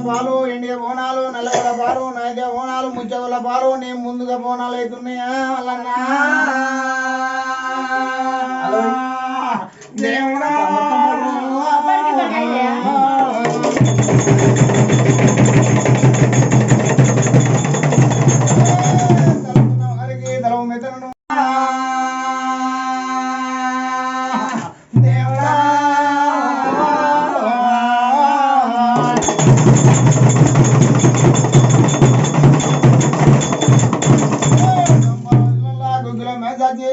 పాలు ఎండియ బోనాలు నల్లగడ పాలు నైద్య బోనాలు ముచ్చగుల పాలు నేను ముందుగా బోనాలు అవుతున్నాయా వాళ్ళన్నా దేవుడా తలవు మెతను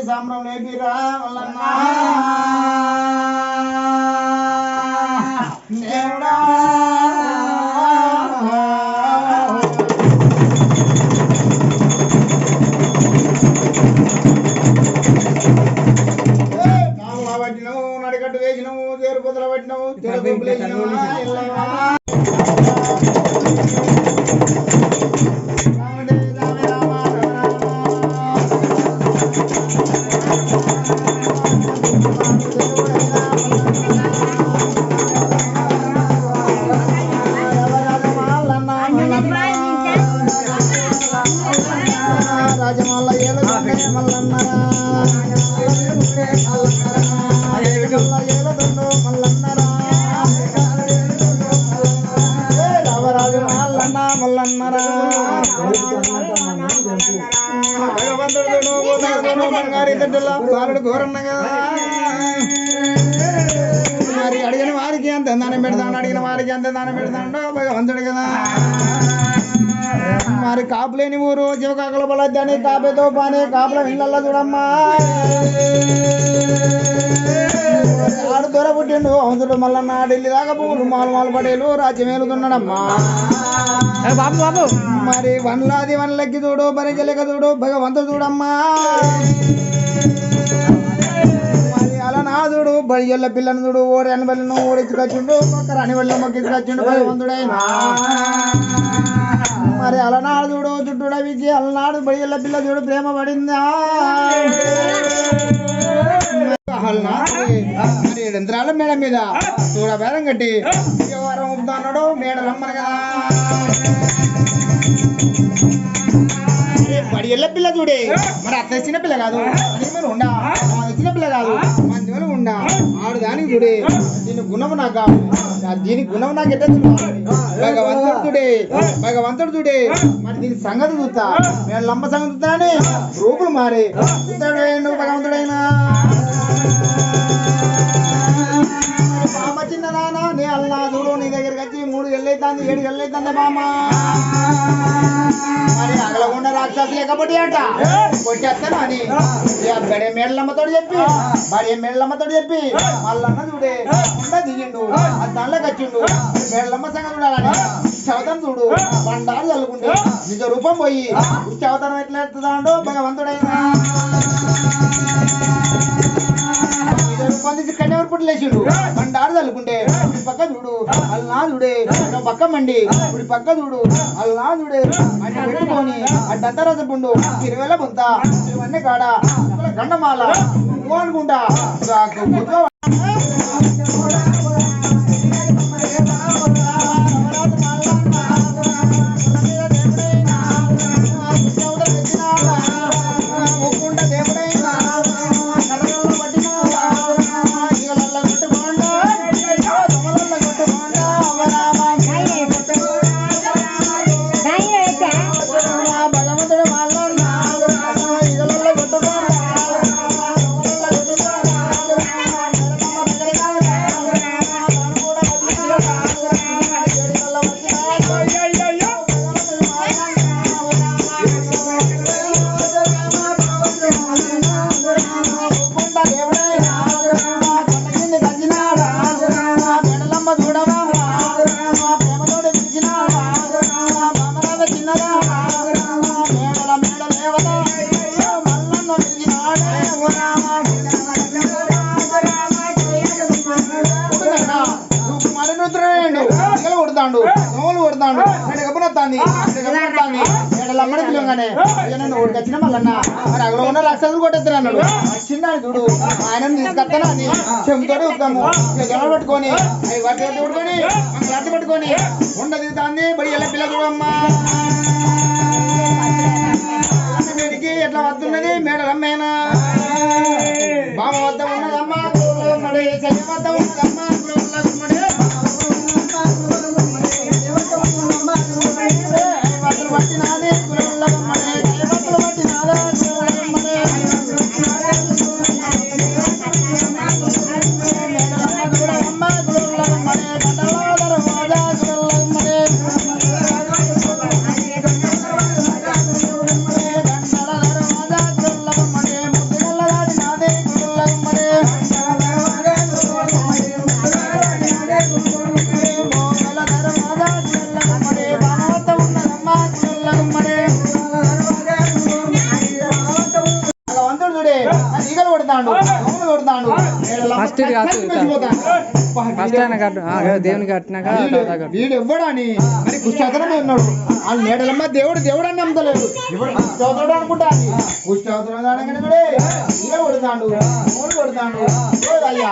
సామ్రం లేపిరా వాళ్ళన్నా దేవుడా కాములా పట్టినవు నడికట్టు వేసినవు తేరు పొదల పట్టినవు తెరగుంపులేసినవు రాజమల్ల మల్లన్నరా భగవంతుడు బంగారి దడ్డలా బాలుడు ఘోరన్నగా మరి అడిగిన వారికి అంత దానం పెడతాడు అడిగిన వారికి అంత దానం పెడతాడు భగవంతుడు కదా మరి కాపులేని ఊరు జీవకాకుల బలద్దని కాపేతో పానే కాపుల ఇళ్ళల్లో చూడమ్మా ఆడు దొర పుట్టిండు అవుతుడు మల్లన్న ఢిల్లీ దాకా పువ్వులు మాలు పడేలు రాజ్యమేలుతున్నాడమ్మా బాబు బాబు మరి వన్లాది వన్లెక్కి చూడు భరించలేక చూడు భగవంతుడు చూడమ్మా మరి అలనాథుడు బడియల్ల పిల్లను చూడు ఓడి అనబల్లను ఓడించుకొచ్చిండు ఒక్క రానివల్ల మొక్కించుకొచ్చిండు భగవంతుడైనా మరి అలనాడు చూడు చుట్టూడ విద్య అలనాడు బడియల్ల పిల్ల చూడు ప్రేమ పడిందా మరి యంత్రాల మేడ మీద చూడ బేరం కట్టి వ్యవహారం అన్నాడు మేడలమ్మను కదా బడి ఎల్ల పిల్ల చూడే మరి అత్త చిన్న పిల్ల కాదు అని ఉండా చిన్న పిల్ల కాదు మన ఉండా ఆడు దానికి చూడే దీని గుణము నాకు కాదు దీని గుణం నాకు ఎట్ట భగవంతుడు చూడే మరి దీని సంగతి చూస్తా నేను లమ్మ సంగతి చూస్తానని రూపులు మారి చూస్తాడు భగవంతుడైనా బామ్మ చిన్న నాన్న నీ అల్లా చూడు నీ దగ్గరికి వచ్చి 3 ఏళ్ళు అవుతుంది 7 ఏళ్ళు అవుతుంది బామ్మ మరి అగలకుండా రాక్షసు లేకపోతే అట కొట్టేస్తాను అని బడే మేడలమ్మతో చెప్పి బడే మేడలమ్మతో చెప్పి మళ్ళన్న చూడే ఉండ దిగిండు అది దానిలోకి వచ్చిండు మేడలమ్మ సంగతి చూడాలని చవతం చూడు బండారు చల్లుకుంటే నిజ రూపం పోయి చవతనం ఎట్లా ఎత్తుతాడో భగవంతుడైనా పొందించి కన్యావరి పుట్టి లేచిండు బండారు చల్లుకుంటే ఇప్పుడు పక్క చూడు అల్లా చూడే పక్క మండి ఇప్పుడు పక్క చూడు అల్లా చూడే అన్ని పెట్టుకొని అడ్డంతా రసపుండు 20,000 బొంత ఇవన్నీ కాడ గండమాల నువ్వు అనుకుంటా కొడతాడు నోలు కొడతాడు అమ్మడి పిల్లగానే వచ్చిన మళ్ళన్న మరి అక్కడ ఉన్న రాక్షసులు కొట్టేస్తాను అన్నాడు వచ్చిందని చూడు ఆయన తీసుకొస్తాను అని చెంపుతోటి ఉద్దాము గెలవలు పట్టుకొని అవి వాటి పట్టుకొని అట్టి పట్టుకొని ఉండ దిగుతాంది బడి ఎలా పిల్ల చూడమ్మా వీడికి ఎట్లా వస్తున్నది మేడలమ్మేనా బామ వద్ద ఉన్నదమ్మా వద్ద ఉన్నదమ్మా దేవుని కట్టినాక వీడు ఇవ్వడని మరి కుష్ఠాతనం ఉన్నాడు వాళ్ళు నేడలమ్మ దేవుడు దేవుడు అని నమ్మతలేదు కుష్ఠాతుడు అనుకుంటా కుష్ఠాతుడు కొడతాడు కొడతాడు అయ్యా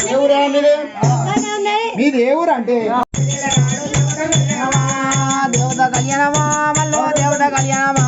దేవుడు మీది ఏ ఊరు అంటే దేవత కళ్యాణమా మళ్ళీ దేవత కళ్యాణమా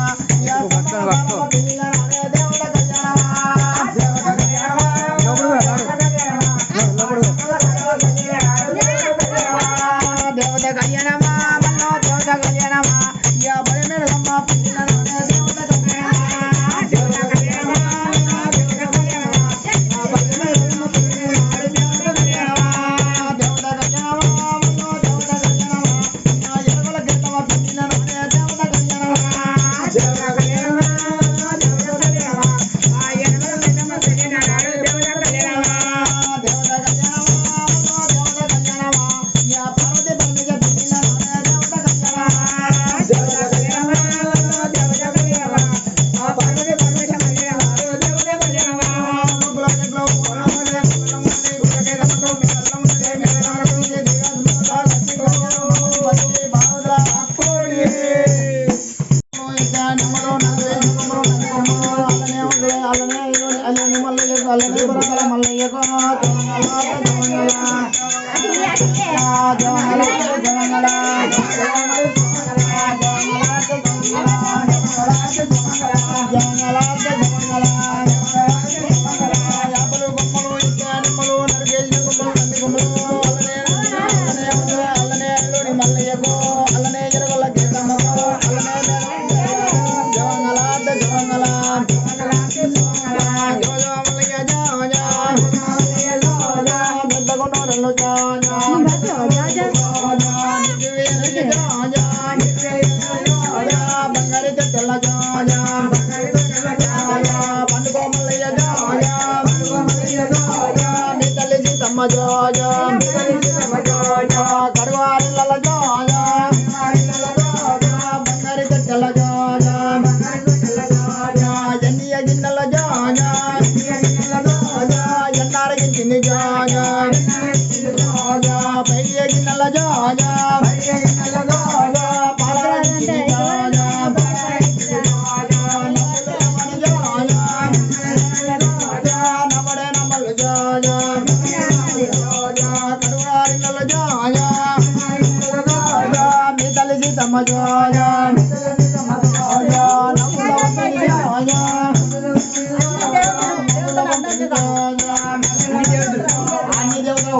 Jaya